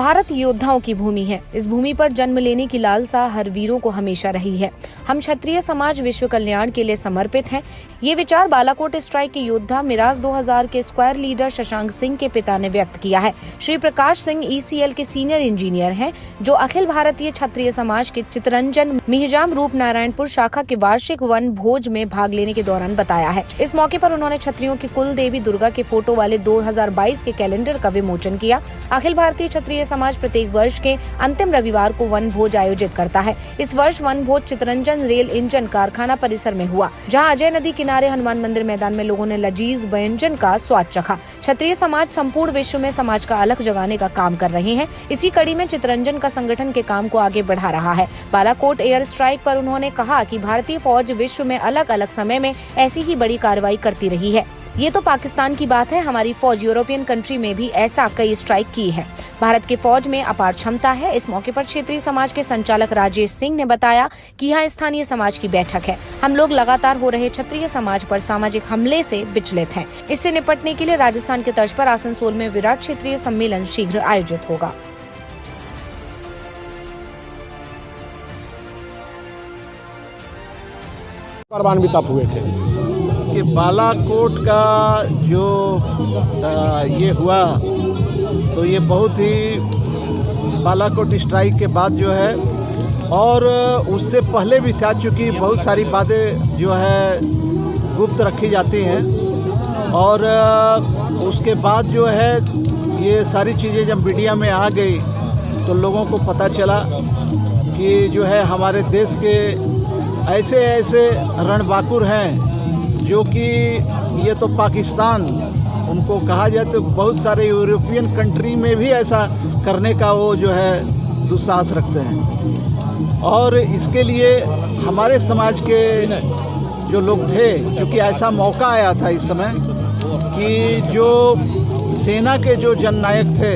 भारत योद्धाओं की भूमि है। इस भूमि पर जन्म लेने की लालसा हर वीरों को हमेशा रही है। हम क्षत्रिय समाज विश्व कल्याण के लिए समर्पित हैं। ये विचार बालाकोट स्ट्राइक के योद्धा मिराज 2000 के स्क्वायर लीडर शशांक सिंह के पिता ने व्यक्त किया है। श्री प्रकाश सिंह ECL के सीनियर इंजीनियर हैं, जो अखिल भारतीय क्षत्रिय समाज के चितरंजन मिहिजाम रूप नारायणपुर शाखा के वार्षिक वन भोज में भाग लेने के दौरान बताया है। इस मौके पर उन्होंने क्षत्रियों की कुल देवी दुर्गा के फोटो वाले 2022 के कैलेंडर का विमोचन किया। अखिल भारतीय क्षत्रिय समाज प्रत्येक वर्ष के अंतिम रविवार को वन भोज आयोजित करता है। इस वर्ष वन भोज चितरंजन रेल इंजन कारखाना परिसर में हुआ, जहां अजय नदी किनारे हनुमान मंदिर मैदान में लोगों ने लजीज व्यंजन का स्वाद चखा। क्षत्रिय समाज संपूर्ण विश्व में समाज का अलग जगाने का काम कर रहे हैं। इसी कड़ी में चितरंजन का संगठन के काम को आगे बढ़ा रहा है। बालाकोट एयर स्ट्राइक पर उन्होंने कहा कि भारतीय फौज विश्व में अलग अलग समय में ऐसी ही बड़ी कार्रवाई करती रही है। ये तो पाकिस्तान की बात है, हमारी फौज यूरोपियन कंट्री में भी ऐसा कई स्ट्राइक की है। भारत की फौज में अपार क्षमता है। इस मौके पर क्षेत्रीय समाज के संचालक राजेश सिंह ने बताया कि यहाँ स्थानीय समाज की बैठक है। हम लोग लगातार हो रहे क्षत्रिय समाज पर सामाजिक हमले से विचलित हैं। इससे निपटने के लिए राजस्थान के तर्ज पर आसनसोल में विराट क्षेत्रीय सम्मेलन शीघ्र आयोजित होगा। कुर्बान हुए थे कि बालाकोट का जो ये हुआ, तो ये बहुत ही बालाकोट स्ट्राइक के बाद जो है, और उससे पहले भी था, चूँकि बहुत सारी बातें जो है गुप्त रखी जाती हैं, और उसके बाद जो है ये सारी चीज़ें जब मीडिया में आ गई तो लोगों को पता चला कि जो है हमारे देश के ऐसे ऐसे रणबांकुर हैं, जो कि ये तो पाकिस्तान उनको कहा जाए तो बहुत सारे यूरोपियन कंट्री में भी ऐसा करने का वो जो है दुस्साहस रखते हैं। और इसके लिए हमारे समाज के जो लोग थे, क्योंकि ऐसा मौका आया था इस समय कि जो सेना के जो जननायक थे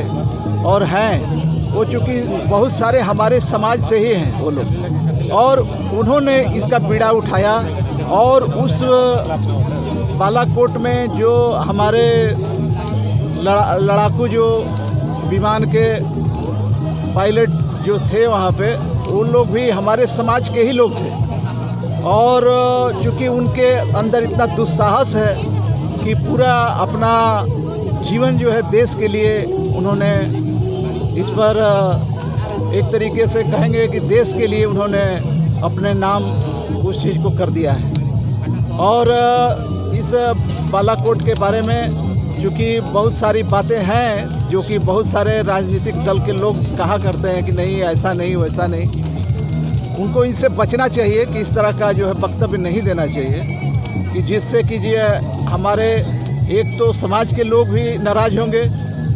और हैं, वो चूँकि बहुत सारे हमारे समाज से ही हैं वो लोग, और उन्होंने इसका बीड़ा उठाया। और उस बालाकोट में जो हमारे लड़ाकू जो विमान के पायलट जो थे वहाँ पे, वो लोग भी हमारे समाज के ही लोग थे। और चूँकि उनके अंदर इतना दुस्साहस है कि पूरा अपना जीवन जो है देश के लिए उन्होंने इस पर एक तरीके से कहेंगे कि देश के लिए उन्होंने अपने नाम उस चीज़ को कर दिया है। और इस बालाकोट के बारे में चूँकि बहुत सारी बातें हैं, जो कि बहुत सारे राजनीतिक दल के लोग कहा करते हैं कि नहीं ऐसा नहीं वैसा नहीं, उनको इनसे बचना चाहिए कि इस तरह का जो है वक्तव्य नहीं देना चाहिए, कि जिससे कि जो हमारे एक तो समाज के लोग भी नाराज़ होंगे,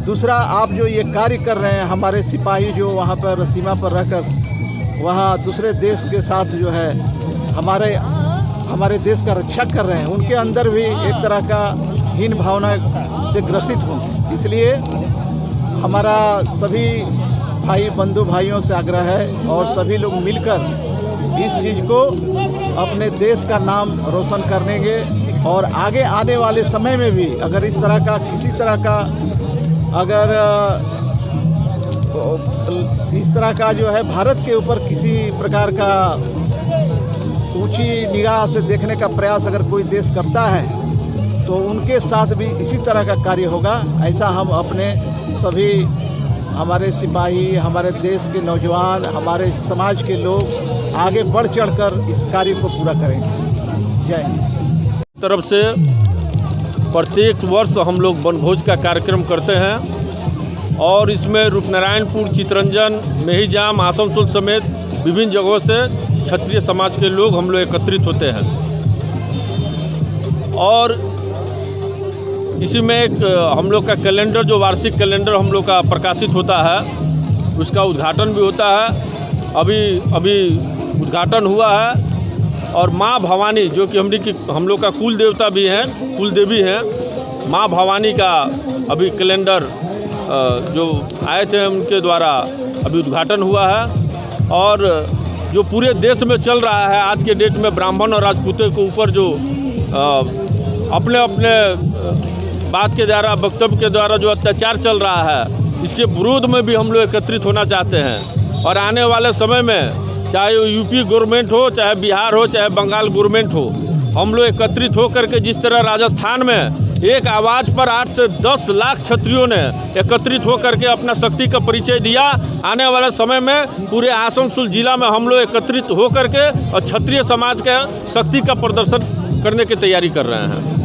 दूसरा आप जो ये कार्य कर रहे हैं, हमारे सिपाही जो वहाँ पर सीमा पर रहकर वहाँ दूसरे देश के साथ जो है हमारे देश का रक्षा कर रहे हैं, उनके अंदर भी एक तरह का हीन भावना से ग्रसित हों। इसलिए हमारा सभी भाई बंधु भाइयों से आग्रह है, और सभी लोग मिलकर इस चीज़ को अपने देश का नाम रोशन करेंगे। और आगे आने वाले समय में भी अगर इस तरह का किसी तरह का अगर इस तरह का जो है भारत के ऊपर किसी प्रकार का ऊंची निगाह से देखने का प्रयास अगर कोई देश करता है, तो उनके साथ भी इसी तरह का कार्य होगा। ऐसा हम अपने सभी हमारे सिपाही, हमारे देश के नौजवान, हमारे समाज के लोग आगे बढ़ चढ़कर इस कार्य को पूरा करेंगे। जय हिंद। तरफ से प्रत्येक वर्ष हम लोग वनभोज का कार्यक्रम करते हैं, और इसमें रूपनारायणपुर, चितरंजन, मेहिजाम, आसनसोल समेत विभिन्न जगहों से क्षत्रिय समाज के लोग हम लोग एकत्रित होते हैं। और इसी में एक हम लोग का कैलेंडर, जो वार्षिक कैलेंडर हम लोग का प्रकाशित होता है, उसका उद्घाटन भी होता है। अभी उद्घाटन हुआ है। और माँ भवानी, जो कि हम लोग का कुल देवता भी हैं, कुल देवी हैं, माँ भवानी का अभी कैलेंडर जो आए थे उनके द्वारा अभी उद्घाटन हुआ है। और जो पूरे देश में चल रहा है आज के डेट में, ब्राह्मण और राजपूतों के ऊपर जो अपने अपने बात के द्वारा, वक्तव्य के द्वारा जो अत्याचार चल रहा है, इसके विरोध में भी हम लोग एकत्रित होना चाहते हैं। और आने वाले समय में चाहे वो यूपी गवर्नमेंट हो, चाहे बिहार हो, चाहे बंगाल गवर्नमेंट हो, हम लोग एकत्रित होकर के जिस तरह राजस्थान में एक आवाज़ पर 8 से 10 लाख क्षत्रियों ने एकत्रित होकर के अपना शक्ति का परिचय दिया, आने वाले समय में पूरे आसनसोल जिला में हम लोग एकत्रित होकर के और क्षत्रिय समाज के शक्ति का प्रदर्शन करने की तैयारी कर रहे हैं।